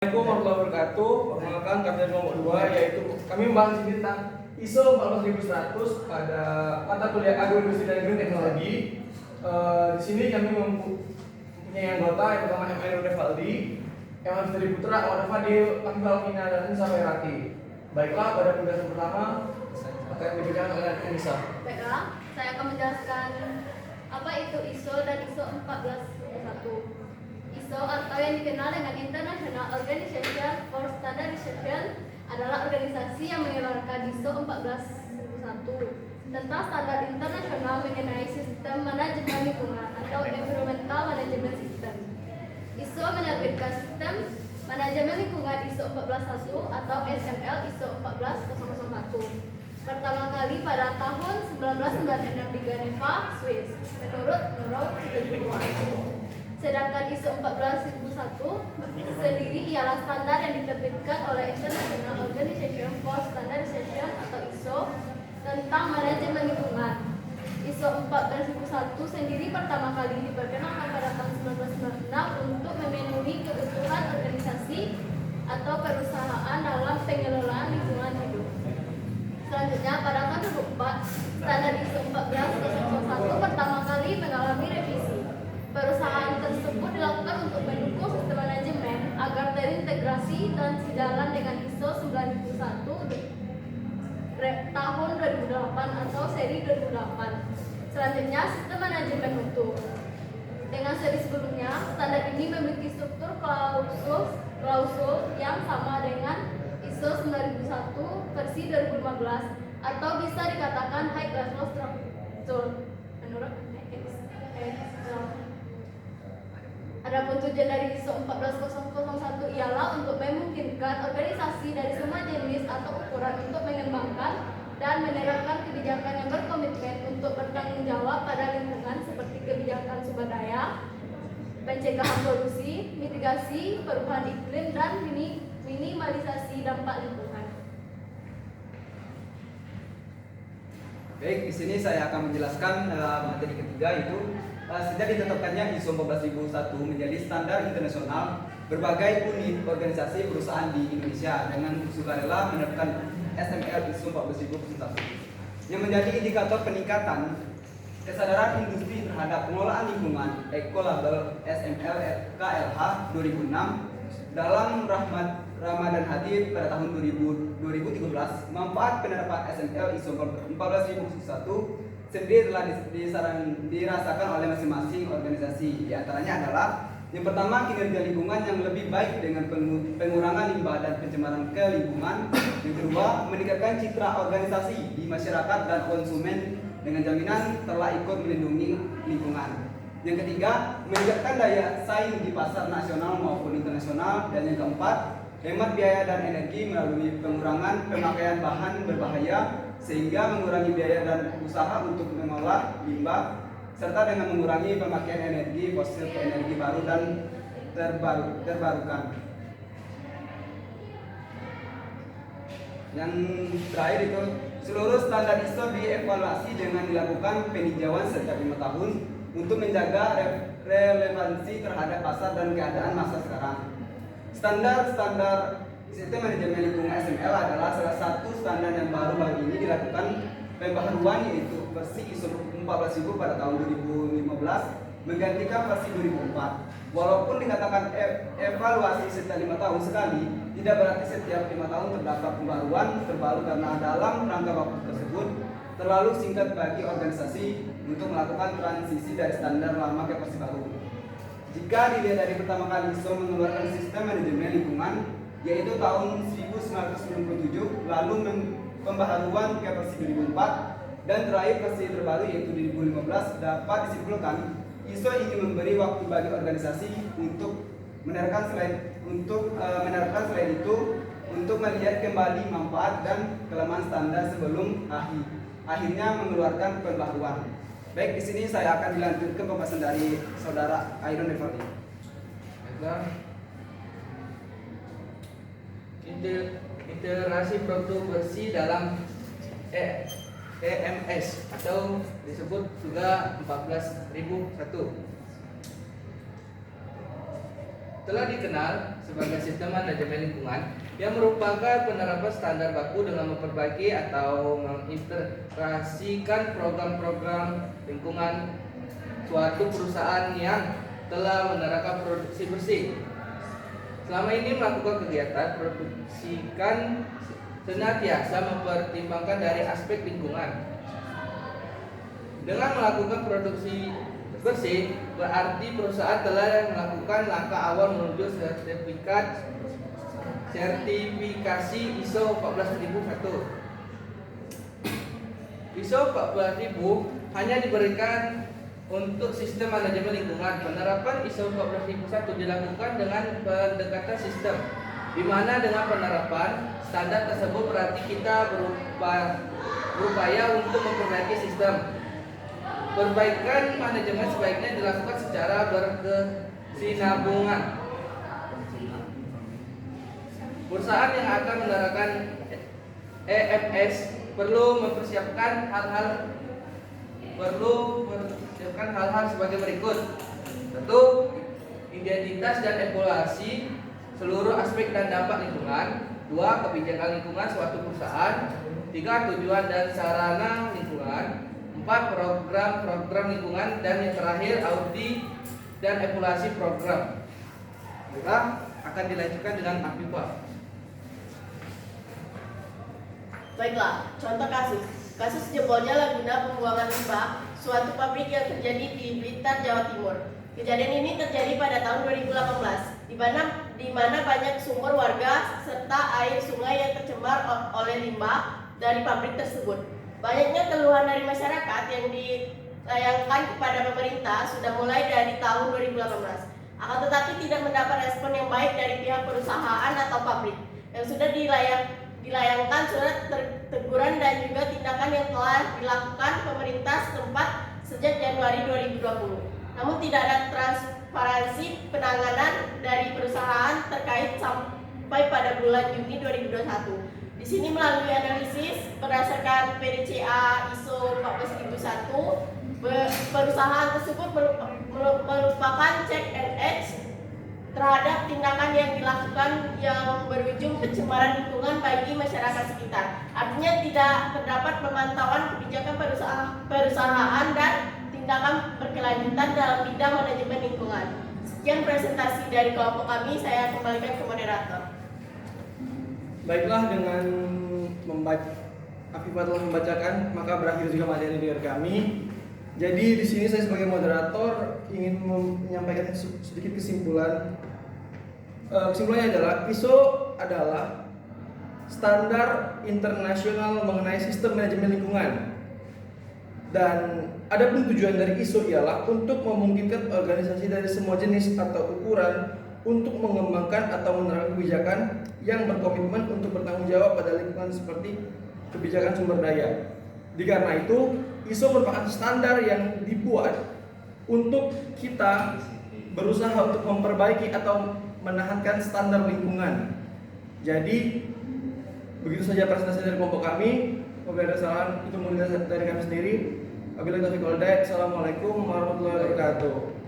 Assalamualaikum warahmatullahi wabarakatuh. Perkenalkan kami kelompok 2, yaitu kami membahas tentang ISO 14100 pada mata kuliah Agroindustri dan Green Teknologi. Di sini kami mempunyai anggota yang pertama M. Revaldi, M. Fitri Putra, M. Fadil, Afif Alvina, dan Nisa Fairati. Baiklah, pada penjelasan pertama akan diberikan oleh Nisa. Baiklah, saya akan menjelaskan apa itu ISO dan ISO 14001. ISO atau yang dikenal dengan International Organization for Standardization adalah organisasi yang mengeluarkan ISO 14001 tentang standar internasional mengenai sistem manajemen lingkungan atau Environmental Management System. ISO menerbitkan sistem manajemen lingkungan ISO 14001 atau SML ISO 14001 pertama kali pada tahun 1996 di Geneva, Swiss, menurut Norov Institute. Sedangkan ISO 14001 sendiri ialah standar yang diterbitkan oleh International Organization for Standardization atau ISO tentang manajemen lingkungan. ISO 14001 sendiri pertama kali diperkenalkan pada tahun 1996 untuk memenuhi kebutuhan organisasi atau perusahaan dalam pengelolaan lingkungan hidup. Selanjutnya pada tahun 2004, standar ISO 14001 pertama kali mengalami revisi. Perusahaan tersebut dilakukan untuk mendukung sistem manajemen agar terintegrasi dan sejalan dengan ISO 9001 tahun 2008 atau seri 2008. Selanjutnya, sistem manajemen mutu. Dengan seri sebelumnya, standar ini memiliki struktur klausul yang sama dengan ISO 9001 versi 2015 atau bisa dikatakan high level structure menurut Adapun tujuan dari ISO 14001 ialah untuk memungkinkan organisasi dari semua jenis atau ukuran untuk mengembangkan dan menerapkan kebijakan yang berkomitmen untuk bertanggung jawab pada lingkungan seperti kebijakan sumber daya, pencegahan polusi, mitigasi perubahan iklim, dan minimalisasi dampak lingkungan. Baik, di sini saya akan menjelaskan materi ketiga itu sejak ditetapkannya ISO 14001 menjadi standar internasional, berbagai unit organisasi perusahaan di Indonesia dengan sukarela menerapkan SML ISO 14001 yang menjadi indikator peningkatan kesadaran industri terhadap pengelolaan lingkungan Ecolabel SML KLH 2006 dalam Ramadan Hati pada tahun 2013. Manfaat penerapan SML ISO 14001 sendiri telah dirasakan oleh masing-masing organisasi. Di antaranya adalah yang pertama, kinerja lingkungan yang lebih baik dengan pengurangan limbah dan pencemaran ke lingkungan. Yang kedua, meningkatkan citra organisasi di masyarakat dan konsumen dengan jaminan telah ikut melindungi lingkungan. Yang ketiga, meningkatkan daya saing di pasar nasional maupun internasional. Dan yang keempat, hemat biaya dan energi melalui pengurangan pemakaian bahan berbahaya sehingga mengurangi biaya dan usaha untuk mengolah limbah, serta dengan mengurangi pemakaian energi fosil ke energi baru dan terbarukan. Yang terakhir itu, seluruh standar ISO dievaluasi dengan dilakukan peninjauan setiap 5 tahun untuk menjaga relevansi terhadap pasar dan keadaan masa sekarang. Standar sistem manajemen lingkungan SML adalah salah satu standar yang baru ini dilakukan pembaharuan, yaitu versi ISO 14000 pada tahun 2015 menggantikan versi 2004. Walaupun dikatakan evaluasi setiap 5 tahun sekali, tidak berarti setiap 5 tahun terdapat pembaruan terbaru karena dalam rangka waktu tersebut terlalu singkat bagi organisasi untuk melakukan transisi dari standar lama ke versi baru. Jika dilihat dari pertama kali ISO mengeluarkan sistem manajemen lingkungan, yaitu tahun 1997, lalu pembaharuan ke versi 2004, dan terakhir versi terbaru yaitu 2015, dapat disimpulkan ISO ingin memberi waktu bagi organisasi untuk menerapkan selain itu untuk melihat kembali manfaat dan kelemahan standar sebelum akhirnya mengeluarkan pembaharuan. Baik, di sini saya akan dilanjutkan pembahasan dari saudara Iron Revaldi. Integrasi produk bersih dalam EMS atau disebut juga 14001. telah dikenal sebagai sistem manajemen lingkungan yang merupakan penerapan standar baku dengan memperbaiki atau mengintegrasikan program-program lingkungan suatu perusahaan yang telah menerapkan produksi bersih. Selama ini melakukan kegiatan produksi kan senantiasa mempertimbangkan dari aspek lingkungan. Dengan melakukan produksi bersih, berarti perusahaan telah melakukan langkah awal menuju sertifikasi ISO 14001. ISO 14000 hanya diberikan untuk sistem manajemen lingkungan. Penerapan ISO 14001 dilakukan dengan pendekatan sistem, di mana dengan penerapan standar tersebut berarti kita berupaya untuk memperbaiki sistem. Perbaikan manajemen sebaiknya dilakukan secara berkesinambungan. Perusahaan yang akan menerapkan EMS perlu mempersiapkan hal-hal sebagai berikut. Satu, identitas dan evaluasi seluruh aspek dan dampak lingkungan. Dua, kebijakan lingkungan suatu perusahaan. Tiga, tujuan dan sarana lingkungan. 4. Program lingkungan. Dan yang terakhir, audit dan evaluasi program. Baiklah, akan dilanjutkan dengan Afifah. Baiklah, contoh kasus. Kasus jebolnya laguna pembuangan limbah suatu pabrik yang terjadi di Blitar, Jawa Timur. Kejadian ini terjadi pada tahun 2018, di mana banyak sumber warga serta air sungai yang tercemar oleh limbah dari pabrik tersebut. Banyaknya keluhan dari masyarakat yang dilayangkan kepada pemerintah sudah mulai dari tahun 2018. Akan tetapi tidak mendapat respon yang baik dari pihak perusahaan atau pabrik yang sudah dilayangkan surat teguran dan juga tindakan yang telah dilakukan pemerintah setempat sejak Januari 2020. Namun tidak ada transparansi penanganan dari perusahaan terkait sampai pada bulan Juni 2021. Di sini melalui analisis berdasarkan PDCA ISO 14001, perusahaan tersebut melupakan check and act terhadap tindakan yang dilakukan yang berujung pencemaran lingkungan bagi masyarakat sekitar. Artinya tidak terdapat pemantauan kebijakan perusahaan dan tindakan berkelanjutan dalam bidang manajemen lingkungan. Sekian presentasi dari kelompok kami, saya kembalikan ke moderator. Baiklah, dengan Afifah telah membacakan, maka berakhir juga materi dari kami. Jadi di sini saya sebagai moderator ingin menyampaikan sedikit kesimpulan. Kesimpulannya adalah ISO adalah standar internasional mengenai sistem manajemen lingkungan. Dan adapun tujuan dari ISO ialah untuk memungkinkan organisasi dari semua jenis atau ukuran untuk mengembangkan atau menerapkan kebijakan yang berkomitmen untuk bertanggung jawab pada lingkungan seperti kebijakan sumber daya. Karena itu, ISO merupakan standar yang dibuat untuk kita berusaha untuk memperbaiki atau menahankan standar lingkungan. Jadi, begitu saja presentasi dari kelompok kami. Apabila ada kesalahan, itu murni dari kami sendiri. Wabillahi taufiq wal hidayah. Assalamualaikum warahmatullahi wabarakatuh.